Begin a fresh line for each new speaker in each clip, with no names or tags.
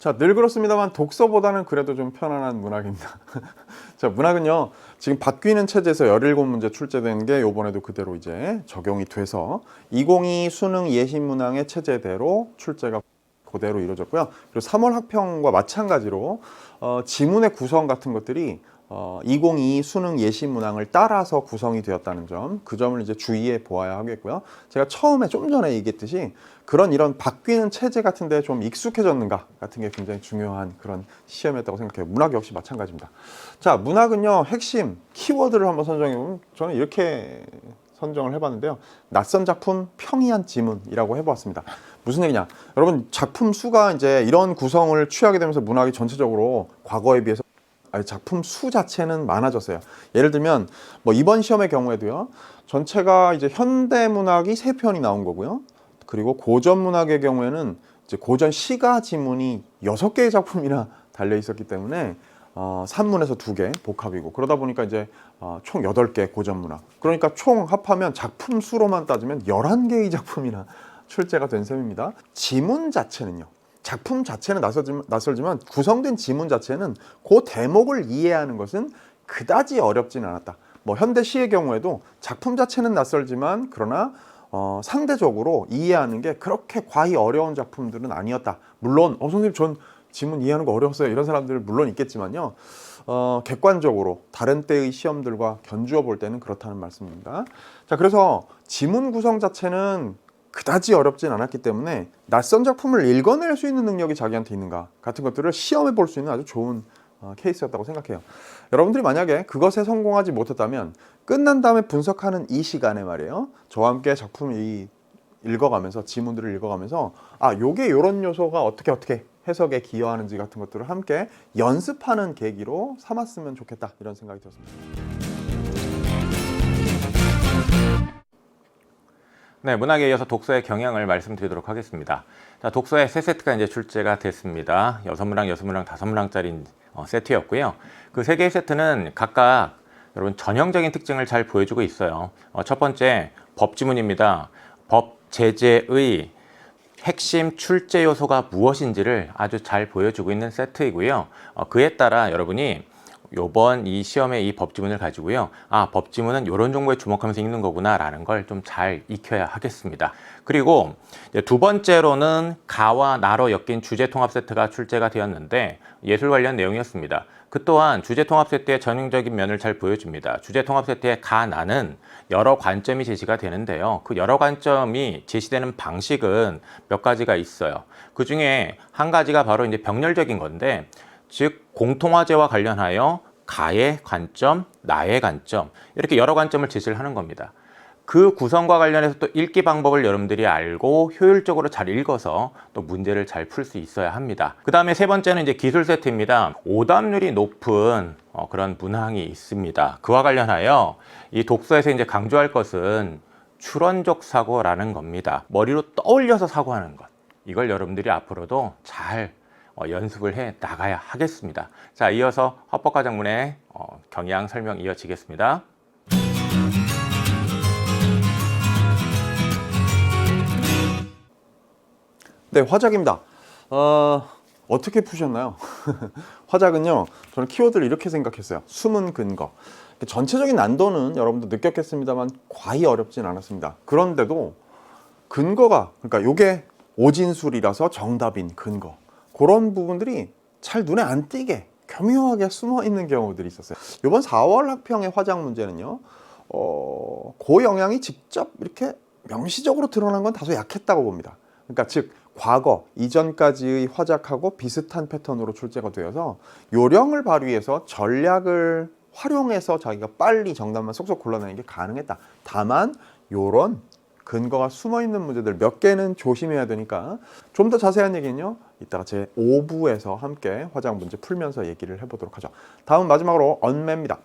자, 늘 그렇습니다만 독서보다는 그래도 좀 편안한 문학입니다. 자, 문학은요, 지금 바뀌는 체제에서 17문제 출제된 게 요번에도 그대로 이제 적용이 돼서 2022 수능 예시문항의 체제대로 출제가 그대로 이루어졌고요. 그리고 3월 학평과 마찬가지로 지문의 구성 같은 것들이 2022 수능 예시문항을 따라서 구성이 되었다는 점, 그 점을 이제 주의해 보아야 하겠고요. 제가 처음에 좀 전에 얘기했듯이 이런 바뀌는 체제 같은 데 좀 익숙해졌는가 같은 게 굉장히 중요한 그런 시험이었다고 생각해요. 문학 역시 마찬가지입니다. 자, 문학은요, 핵심 키워드를 한번 선정해 보면 저는 이렇게 선정을 해봤는데요. 낯선 작품 평이한 지문이라고 해보았습니다. 무슨 얘기냐? 여러분, 작품 수가 이제 이런 구성을 취하게 되면서 문학이 전체적으로 과거에 비해서 작품 수 자체는 많아졌어요. 예를 들면 뭐 이번 시험의 경우에도요, 전체가 이제 현대 문학이 3편이 나온 거고요. 그리고 고전 문학의 경우에는 이제 고전 시가 지문이 6개의 작품이나 달려 있었기 때문에 산문에서 2개 복합이고, 그러다 보니까 이제 총 8개 고전 문학. 그러니까 총 합하면 작품 수로만 따지면 11개의 작품이나 출제가 된 셈입니다. 지문 자체는요, 작품 자체는 낯설지만 구성된 지문 자체는 그 대목을 이해하는 것은 그다지 어렵지는 않았다. 뭐 현대 시의 경우에도 작품 자체는 낯설지만 그러나 상대적으로 이해하는 게 그렇게 과히 어려운 작품들은 아니었다. 물론 선생님 전 지문 이해하는 거 어려웠어요, 이런 사람들 물론 있겠지만요, 객관적으로 다른 때의 시험들과 견주어 볼 때는 그렇다는 말씀입니다. 자, 그래서 지문 구성 자체는 그다지 어렵진 않았기 때문에 낯선 작품을 읽어낼 수 있는 능력이 자기한테 있는가 같은 것들을 시험해 볼 수 있는 아주 좋은 케이스였다고 생각해요. 여러분들이 만약에 그것에 성공하지 못했다면 끝난 다음에 분석하는 이 시간에 말이에요, 저와 함께 작품을 읽어가면서 지문들을 읽어가면서 요게 요런 요소가 어떻게 해석에 기여하는지 같은 것들을 함께 연습하는 계기로 삼았으면 좋겠다, 이런 생각이 들었습니다.
네, 문학에 이어서 독서의 경향을 말씀드리도록 하겠습니다. 자, 독서의 3세트가 이제 출제가 됐습니다. 6문항, 6문항, 5문항짜리 세트였고요. 그 3개의 세트는 각각 여러분 전형적인 특징을 잘 보여주고 있어요. 첫 번째, 법지문입니다. 법 제재의 핵심 출제 요소가 무엇인지를 아주 잘 보여주고 있는 세트이고요. 그에 따라 여러분이 요번 이 시험의 이 법지문을 가지고요, 법지문은 이런 정보에 주목하면서 읽는 거구나 라는 걸 좀 잘 익혀야 하겠습니다. 그리고 이제 두 번째로는 가와 나로 엮인 주제통합 세트가 출제가 되었는데 예술 관련 내용이었습니다. 그 또한 주제통합 세트의 전형적인 면을 잘 보여줍니다. 주제통합 세트의 가, 나는 여러 관점이 제시가 되는데요, 그 여러 관점이 제시되는 방식은 몇 가지가 있어요. 그 중에 한 가지가 바로 이제 병렬적인 건데, 즉 공통화제와 관련하여 가의 관점, 나의 관점, 이렇게 여러 관점을 제시를 하는 겁니다. 그 구성과 관련해서 또 읽기 방법을 여러분들이 알고 효율적으로 잘 읽어서 또 문제를 잘 풀 수 있어야 합니다. 그 다음에 세 번째는 이제 기술 세트입니다. 오답률이 높은 그런 문항이 있습니다. 그와 관련하여 이 독서에서 이제 강조할 것은 추론적 사고라는 겁니다. 머리로 떠올려서 사고하는 것. 이걸 여러분들이 앞으로도 잘 연습을 해 나가야 하겠습니다. 자, 이어서 헌법과정문의 경향 설명 이어지겠습니다.
네, 화작입니다. 어떻게 푸셨나요? 화작은요, 저는 키워드를 이렇게 생각했어요. 숨은 근거. 전체적인 난도는 여러분도 느꼈겠습니다만 과히 어렵진 않았습니다. 그런데도 근거가, 그러니까 요게 오진술이라서 정답인 근거, 그런 부분들이 잘 눈에 안 띄게 교묘하게 숨어 있는 경우들이 있었어요. 이번 4월 학평의 화작 문제는요, 그 영향이 직접 이렇게 명시적으로 드러난 건 다소 약했다고 봅니다. 그러니까 즉 과거 이전까지의 화작하고 비슷한 패턴으로 출제가 되어서 요령을 발휘해서 전략을 활용해서 자기가 빨리 정답만 쏙쏙 골라내는 게 가능했다. 다만 요런 근거가 숨어있는 문제들 몇 개는 조심해야 되니까 좀 더 자세한 얘기는요, 이따가 제 5부에서 함께 화작 문제 풀면서 얘기를 해보도록 하죠. 다음 마지막으로 언매입니다.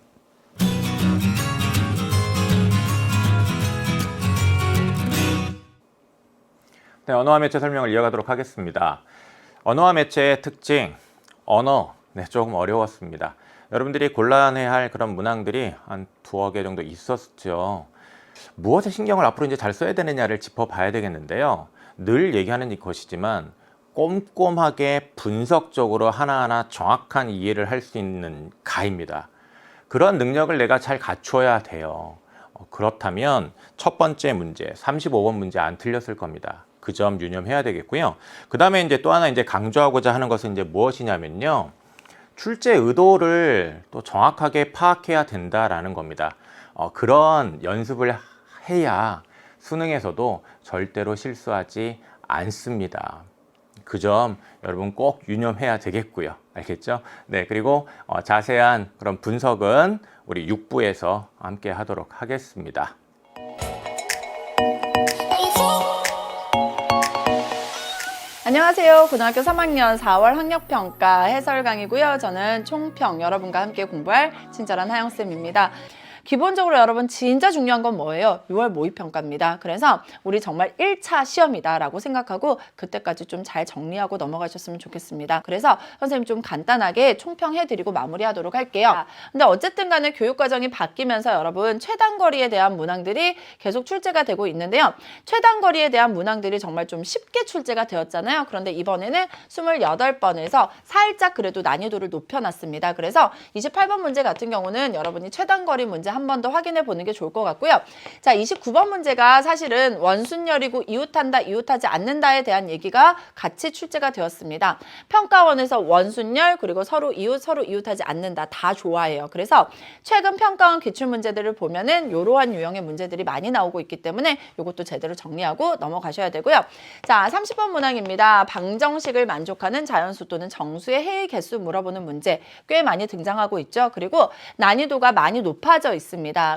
네, 언어와 매체 설명을 이어가도록 하겠습니다. 언어와 매체의 특징, 언어, 조금 어려웠습니다. 여러분들이 곤란해할 그런 문항들이 한 2개 정도 있었죠. 무엇에 신경을 앞으로 이제 잘 써야 되느냐를 짚어봐야 되겠는데요. 늘 얘기하는 것이지만 꼼꼼하게 분석적으로 하나하나 정확한 이해를 할 수 있는 가입니다. 그런 능력을 내가 잘 갖춰야 돼요. 그렇다면 첫 번째 문제, 35번 문제 안 틀렸을 겁니다. 그 점 유념해야 되겠고요. 그 다음에 이제 또 하나 이제 강조하고자 하는 것은 이제 무엇이냐면요. 출제 의도를 또 정확하게 파악해야 된다라는 겁니다. 그런 연습을 해야 수능에서도 절대로 실수하지 않습니다. 그 점 여러분 꼭 유념해야 되겠고요. 알겠죠? 네, 그리고 자세한 그런 분석은 우리 6부에서 함께 하도록 하겠습니다.
안녕하세요. 고등학교 3학년 4월 학력평가 해설 강의고요. 저는 총평 여러분과 함께 공부할 친절한 하영쌤입니다. 기본적으로 여러분 진짜 중요한 건 뭐예요? 6월 모의평가입니다. 그래서 우리 정말 1차 시험이다라고 생각하고 그때까지 좀 잘 정리하고 넘어가셨으면 좋겠습니다. 그래서 선생님 좀 간단하게 총평해드리고 마무리하도록 할게요. 근데 어쨌든 간에 교육과정이 바뀌면서 여러분 최단거리에 대한 문항들이 계속 출제가 되고 있는데요. 최단거리에 대한 문항들이 정말 좀 쉽게 출제가 되었잖아요. 그런데 이번에는 28번에서 살짝 그래도 난이도를 높여놨습니다. 그래서 28번 문제 같은 경우는 여러분이 최단거리 문제 한 번 더 확인해 보는 게 좋을 것 같고요. 자, 29번 문제가 사실은 원순열이고 이웃한다, 이웃하지 않는다에 대한 얘기가 같이 출제가 되었습니다. 평가원에서 원순열 그리고 서로 이웃하지 않는다 다 좋아해요. 그래서 최근 평가원 기출문제들을 보면은 이러한 유형의 문제들이 많이 나오고 있기 때문에 이것도 제대로 정리하고 넘어가셔야 되고요. 자, 30번 문항입니다. 방정식을 만족하는 자연수 또는 정수의 해의 개수 물어보는 문제 꽤 많이 등장하고 있죠. 그리고 난이도가 많이 높아져 있습니다.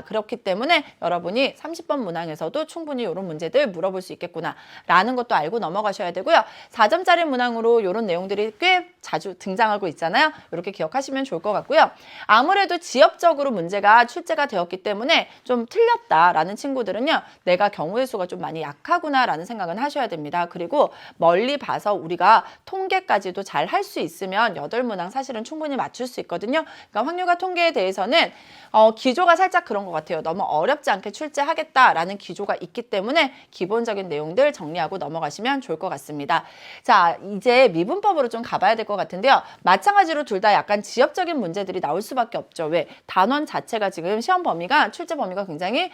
그렇기 때문에 여러분이 30번 문항에서도 충분히 이런 문제들 물어볼 수 있겠구나 라는 것도 알고 넘어가셔야 되고요. 4점짜리 문항으로 이런 내용들이 꽤 자주 등장하고 있잖아요. 이렇게 기억하시면 좋을 것 같고요. 아무래도 지역적으로 문제가 출제가 되었기 때문에 좀 틀렸다라는 친구들은요. 내가 경우의 수가 좀 많이 약하구나 라는 생각은 하셔야 됩니다. 그리고 멀리 봐서 우리가 통계까지도 잘 할 수 있으면 8문항 사실은 충분히 맞출 수 있거든요. 그러니까 확률과 통계에 대해서는 기조가 살짝 그런 것 같아요. 너무 어렵지 않게 출제하겠다라는 기조가 있기 때문에 기본적인 내용들 정리하고 넘어가시면 좋을 것 같습니다. 자, 이제 미분법으로 좀 가봐야 될 것 같은데요. 마찬가지로 둘 다 약간 지엽적인 문제들이 나올 수밖에 없죠. 왜? 단원 자체가 지금 시험 범위가 출제 범위가 굉장히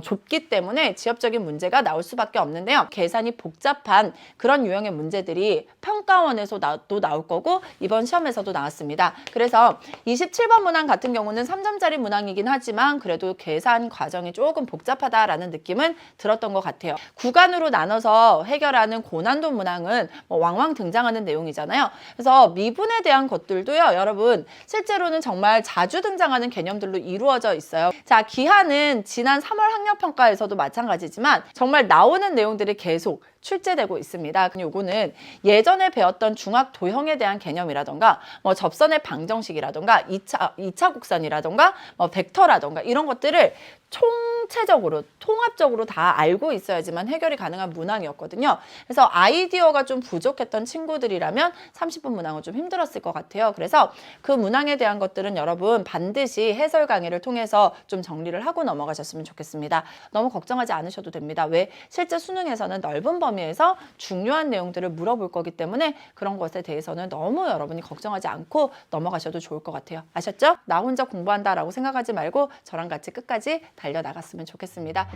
좁기 때문에 지엽적인 문제가 나올 수밖에 없는데요. 계산이 복잡한 그런 유형의 문제들이 평가원에서도 나올 거고 이번 시험에서도 나왔습니다. 그래서 27번 문항 같은 경우는 3점짜리 문항이긴 하지만 그래도 계산 과정이 조금 복잡하다라는 느낌은 들었던 것 같아요. 구간으로 나눠서 해결하는 고난도 문항은 왕왕 등장하는 내용이잖아요. 그래서 미분에 대한 것들도요. 여러분 실제로는 정말 자주 등장하는 개념들로 이루어져 있어요. 자, 기하는 지난 3월 학력평가에서도 마찬가지지만 정말 나오는 내용들이 계속 출제되고 있습니다. 요거는 예전에 배웠던 중학 도형에 대한 개념이라던가 접선의 방정식이라던가 2차 곡선이라던가 벡터라던가 이런 것들을 총체적으로 통합적으로 다 알고 있어야지만 해결이 가능한 문항이었거든요. 그래서 아이디어가 좀 부족했던 친구들이라면 30분 문항은 좀 힘들었을 것 같아요. 그래서 그 문항에 대한 것들은 여러분 반드시 해설 강의를 통해서 좀 정리를 하고 넘어가셨으면 좋겠습니다. 너무 걱정하지 않으셔도 됩니다. 왜? 실제 수능에서는 넓은 범위에서 중요한 내용들을 물어볼 거기 때문에 그런 것에 대해서는 너무 여러분이 걱정하지 않고 넘어가셔도 좋을 것 같아요. 아셨죠? 나 혼자 공부한다라고 생각하지 말고 저랑 같이 끝까지 달려나갔으면 좋겠습니다.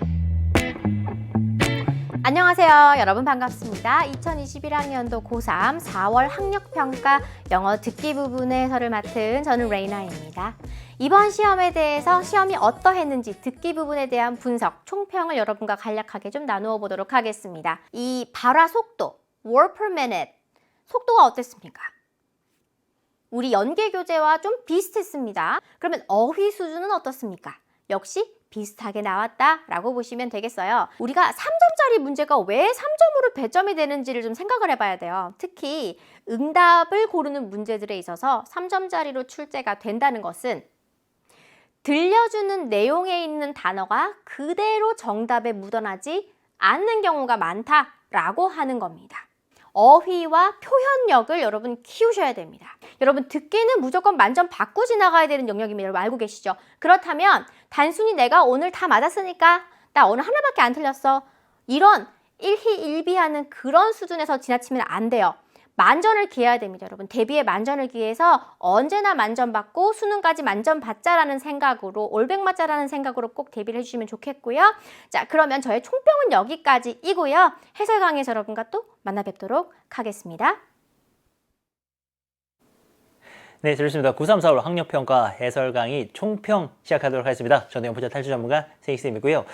안녕하세요. 여러분 반갑습니다. 2021학년도 고3 4월 학력평가 영어 듣기 부분의 해설을 맡은 저는 레이나입니다. 이번 시험에 대해서 시험이 어떠했는지 듣기 부분에 대한 분석, 총평을 여러분과 간략하게 좀 나누어 보도록 하겠습니다. 이 발화 속도, word per minute, 속도가 어땠습니까? 우리 연계교재와 좀 비슷했습니다. 그러면 어휘 수준은 어떻습니까? 역시 비슷하게 나왔다라고 보시면 되겠어요. 우리가 3점짜리 문제가 왜 3점으로 배점이 되는지를 좀 생각을 해봐야 돼요. 특히 응답을 고르는 문제들에 있어서 3점짜리로 출제가 된다는 것은 들려주는 내용에 있는 단어가 그대로 정답에 묻어나지 않는 경우가 많다라고 하는 겁니다. 어휘와 표현력을 여러분 키우셔야 됩니다. 여러분 듣기는 무조건 만점 받고 지나가야 되는 영역임을 여러분 알고 계시죠? 그렇다면 단순히 내가 오늘 다 맞았으니까 나 오늘 하나밖에 안 틀렸어. 이런 일희일비하는 그런 수준에서 지나치면 안 돼요. 만전을 기해야 됩니다, 여러분. 대비에 만전을 기해서 언제나 만점 받고 수능까지 만점 받자라는 생각으로, 올백 맞자라는 생각으로 꼭 대비를 해주시면 좋겠고요. 자, 그러면 저의 총평은 여기까지이고요. 해설 강의에서 여러분과 또 만나 뵙도록 하겠습니다.
네, 들으셨습니다. 9345 학력평가 해설 강의 총평 시작하도록 하겠습니다. 저는 연포자 탈출 전문가 세익쌤이고요.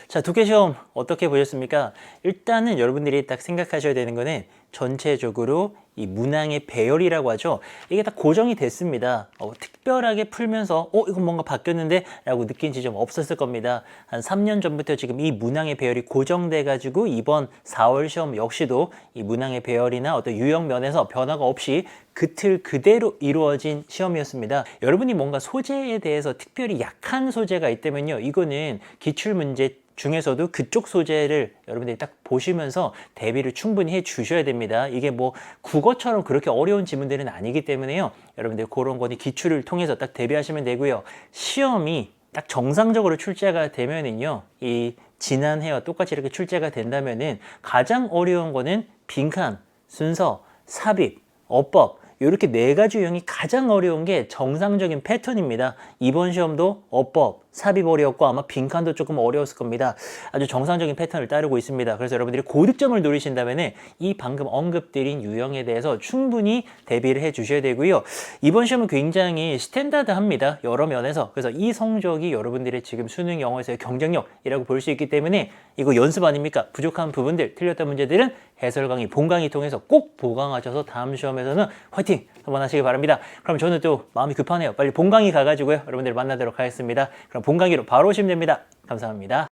자, 독해 시험 어떻게 보셨습니까? 일단은 여러분들이 딱 생각하셔야 되는 거는 전체적으로 이 문항의 배열이라고 하죠. 이게 딱 고정이 됐습니다. 특별하게 풀면서 이건 뭔가 바뀌었는데 라고 느낀 지점 없었을 겁니다. 한 3년 전부터 지금 이 문항의 배열이 고정돼 가지고 이번 4월 시험 역시도 이 문항의 배열이나 어떤 유형 면에서 변화가 없이 그 틀 그대로 이루어진 시험이었습니다. 여러분이 뭔가 소재에 대해서 특별히 약한 소재가 있다면요, 이거는 기출문제 중에서도 그쪽 소재를 여러분들이 딱 보시면서 대비를 충분히 해 주셔야 됩니다. 이게 뭐 국어처럼 그렇게 어려운 지문들은 아니기 때문에요, 여러분들 그런 거는 기출을 통해서 딱 대비하시면 되고요. 시험이 딱 정상적으로 출제가 되면은요, 이 지난해와 똑같이 이렇게 출제가 된다면은 가장 어려운 거는 빈칸, 순서, 삽입, 어법, 이렇게 4가지 유형이 가장 어려운 게 정상적인 패턴입니다. 이번 시험도 어법, 삽입 어려웠고 아마 빈칸도 조금 어려웠을 겁니다. 아주 정상적인 패턴을 따르고 있습니다. 그래서 여러분들이 고득점을 노리신다면 이 방금 언급드린 유형에 대해서 충분히 대비를 해 주셔야 되고요. 이번 시험은 굉장히 스탠다드합니다, 여러 면에서. 그래서 이 성적이 여러분들의 지금 수능 영어에서의 경쟁력이라고 볼 수 있기 때문에 이거 연습 아닙니까? 부족한 부분들, 틀렸던 문제들은 해설 강의, 본 강의 통해서 꼭 보강하셔서 다음 시험에서는 화이팅 한번 하시기 바랍니다. 그럼 저는 또 마음이 급하네요. 빨리 본 강의 가가지고요, 여러분들 만나도록 하겠습니다. 그럼 본 강의로 바로 오시면 됩니다. 감사합니다.